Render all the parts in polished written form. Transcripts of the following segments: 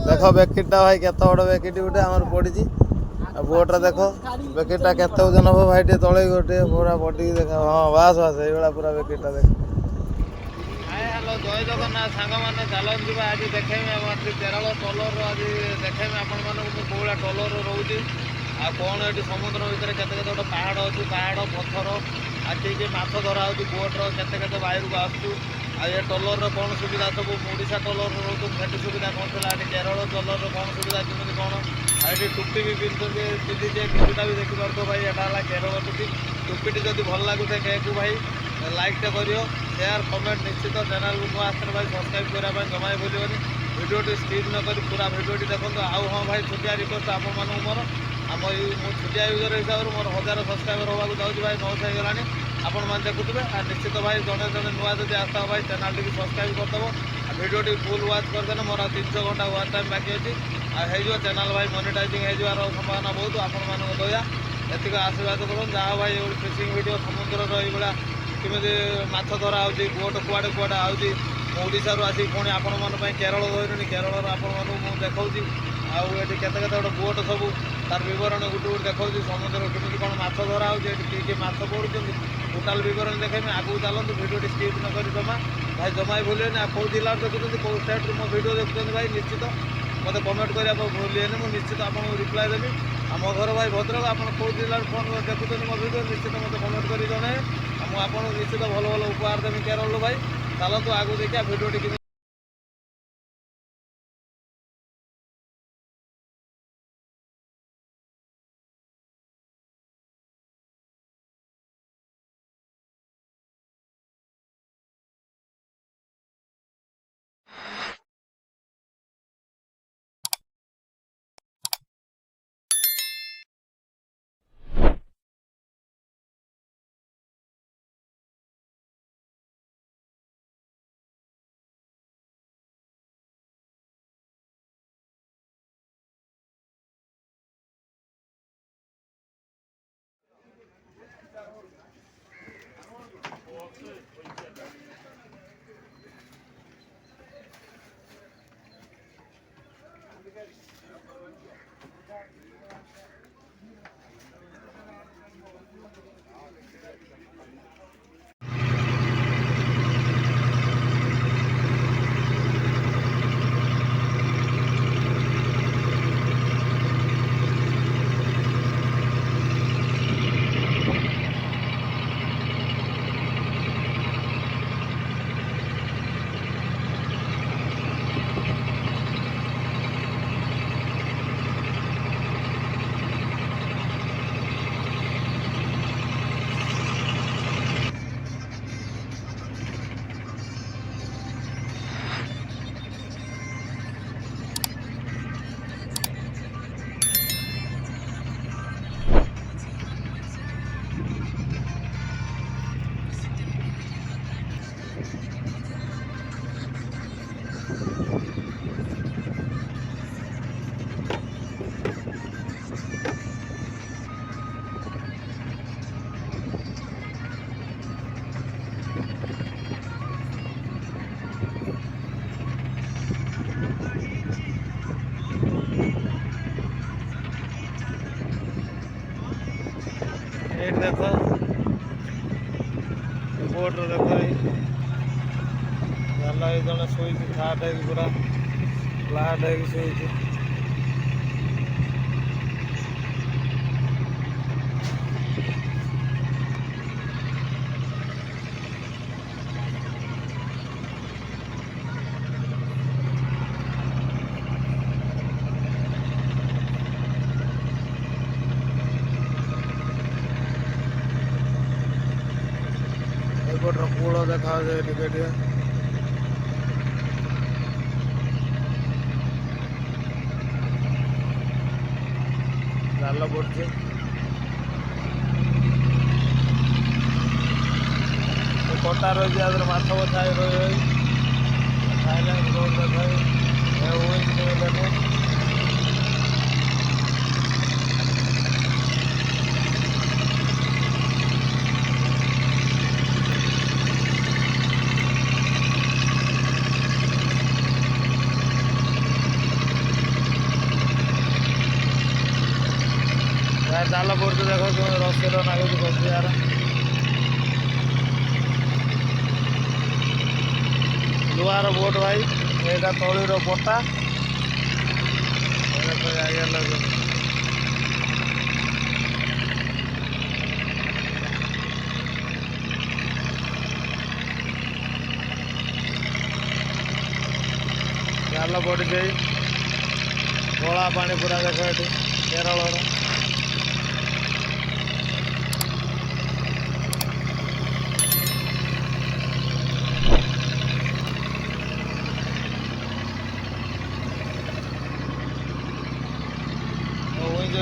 देख बेकिटा भाई केत बड़ बेकिटी गोटे आम पड़ी बोटा देख बेकिटा केत ओजन हम भाई टे तले गोटे पूरा पटी देख हाँ बास बास ये पूरा बेकिटा देख हेलो जय जगन्नाथ सांग मैंने चलती आज देखेमी केरल टोलर आज देखेमी आपण मानक कौड़ा टोलर रोचे आ कौन ये समुद्र भितर केते गोटे पहाड़ अच्छी पहाड़ पत्थर आज किए माछ धरा हो बोट्र केते बाहर को आसू आ ये टोलर कौन सुविधा सब ओडिशा टोलर रोज से सुविधा कौन थी केरल टोलर कौन सुविधा केमी कौन आई टुपी भी पिंधुचे पिंधिचे टुपीटा भी देखिपो भाई यहाँ है केरल टुपी टुपीटी जब भल लगुए क्या भाई लाइकटे करियो शेयर कमेंट निश्चित चैनल को आसते भाई सब्सक्राइब करने जमा भूलि भिडियोटी स्किप न कर पूरा भिडियोटी देखो आउ हाँ भाई छुटिया रिक्वेस्ट आपण मानक मोर आम छुटिया यूजर हिसाब से मोर 1000 सब्सक्राइबर होगा जाऊँगी भाई 900 होगा आपण मैंने देखुए आ निश्चित भाई जड़े जड़े नुआ जब आसता भाई चैनल टी सब्सक्राइब करदेव आ भिडियोटी फुल वाच करदेने मोर 300 घंटा वाच टाइम बाकी अच्छी हो चैनल भाई मोनेटाइजिंग हो संभावना बहुत आपण मान दया एतिक आशीर्वाद करूँ जहाँ भाई ये फिशिंग भिडियो समुद्र ये केमी माछ धरा हो बोट कुआड़े कुआड़े आऊँगी ओडिशा आसिक पुणी आपण मैं केरल धरनी केरल आपण मुझे देखा आउ ये केते गोटे बोट सब तार बरण गोटे गोटे देखा समुद्र केमी कौन माछ धरा हो किए माछ पड़ुं टोटाल बरण देखेमी आगू चलते भिडियोटी स्किप न कर जमा भाई जमा भूलेनि कौ जिला देखुं कौ स्टेट मो भिडियो देखुं भाई निश्चित मत कमेंट करने भूलेनि मुझे निश्चित आपको रिप्लाई देवी आम घर भाई भद्रक आप कौ जिले फोन देखुं मो भिडियो निश्चित मत कमेंट कर जन मुझे निश्चित भल भल उपहार देवी केरल भाई चलतु आगू देखिए भिडियोटी देख बोट देख जाल जड़े शोई फ्लाट है पूरा फ्लाट है शोई कूल देखा टे जाल पड़े କଟା ରହିଛି ଆଦେହରେ ମାଛ ବଛା ହେଇ ରହି ସାଇଲେନ୍ସ ରୋଡ୍ ଦେଖ ୱିଣ୍ଡ ଦେଖ ଜାଲ ପଡୁଛି ଦେଖ କେମିତି ରସିର ନାଗୁଛି କସିବାର ଲୁହାର ବୋଟ ଭାଇ ଏଇଟା ତଳିର ପଟା ଜାଲ ପଡିଛି କଳା ପାଣି ପୁରା ଦେଖ ଏଠି କେରଳର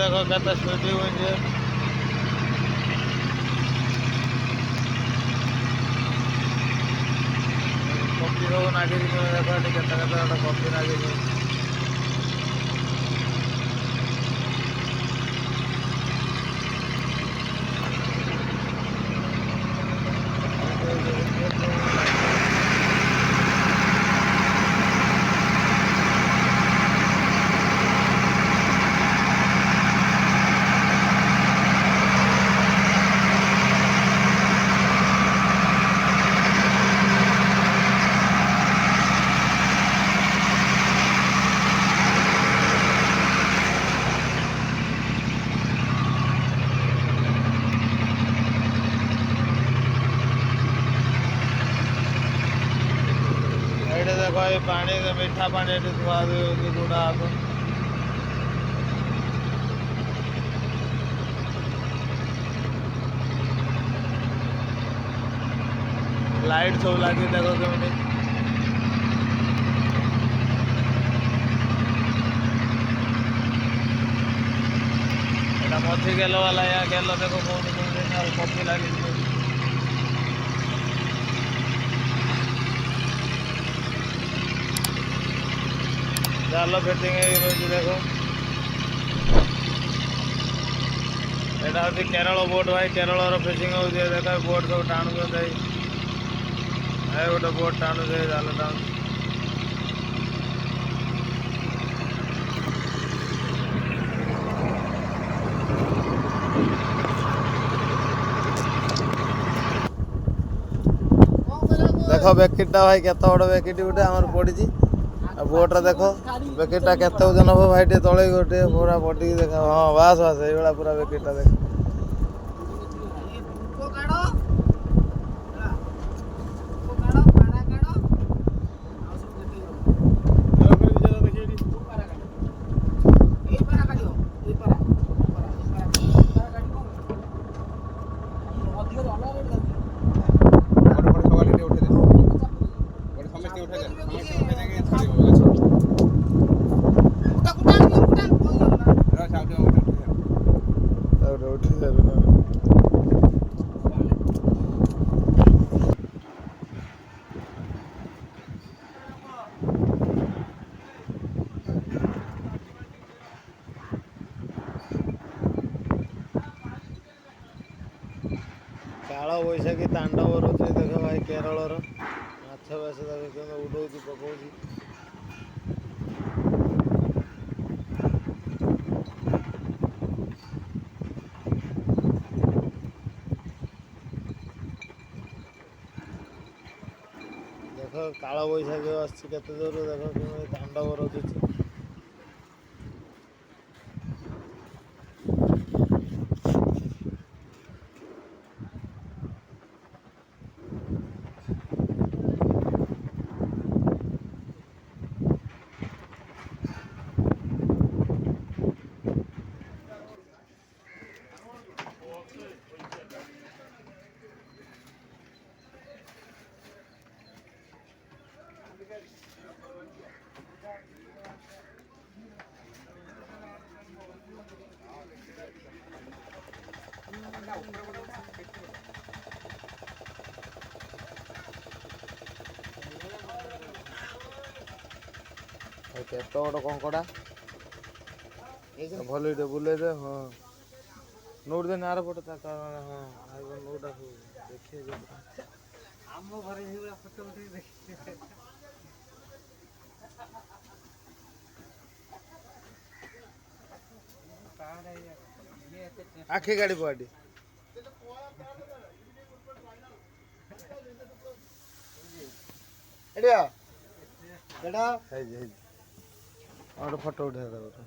देखो कहता स्पीड हुई कॉफी सब नागे देखो केता कॉफी नागे देखो ये पानी मीठा पानी धुआ गुड़ा लाइट सब लगी देखो केमी मझी गेल वाला या गेल देखो कौन कॉफी लगी जाल फिटिंग रही देखो यहाँ हूँ केरल बोट भाई केरल फिशिंग हो देख बोट सब टाणु गोटे बोट टाणु जाल टाणु देख बेकिटा भाई केत बड़ बेकिटी गोटे आम पड़ी बोट देख बेकिटा केते ओजन हम भाई टे तले गोटे पूरा पटी देख हाँ बास बास ये पूरा बेकिटा देख काल बैशाखी तांडव रोचे देख भाई केरल माछ बेस उड़ौ पकाऊ देख काल बैशाखी आते जोर देख कि तांडव रचुची କେତେ ବଡ଼ କଙ୍କଡ଼ା ଭଲ ଟିକେ ବୁଲେଇ ଦେ। ହଁ ନୋଟ ଦେନି ଆର ପଟେ ତା ହଁ ଭାଇ ନୋଟା ସବୁ ଦେଖିବେ ଆମ ଘରେ ସେଇଭଳିଆ ଫଟୋ ଉଠେଇ ଦେଖି ଆଖି ଗାଡ଼ି ପୁଆଟି ଏଠିଆ ସେଟା ହେଇଛି ହେଇଛି ଗୋଟେ ଫଟୋ ଉଠେଇବା ଗୋଟେ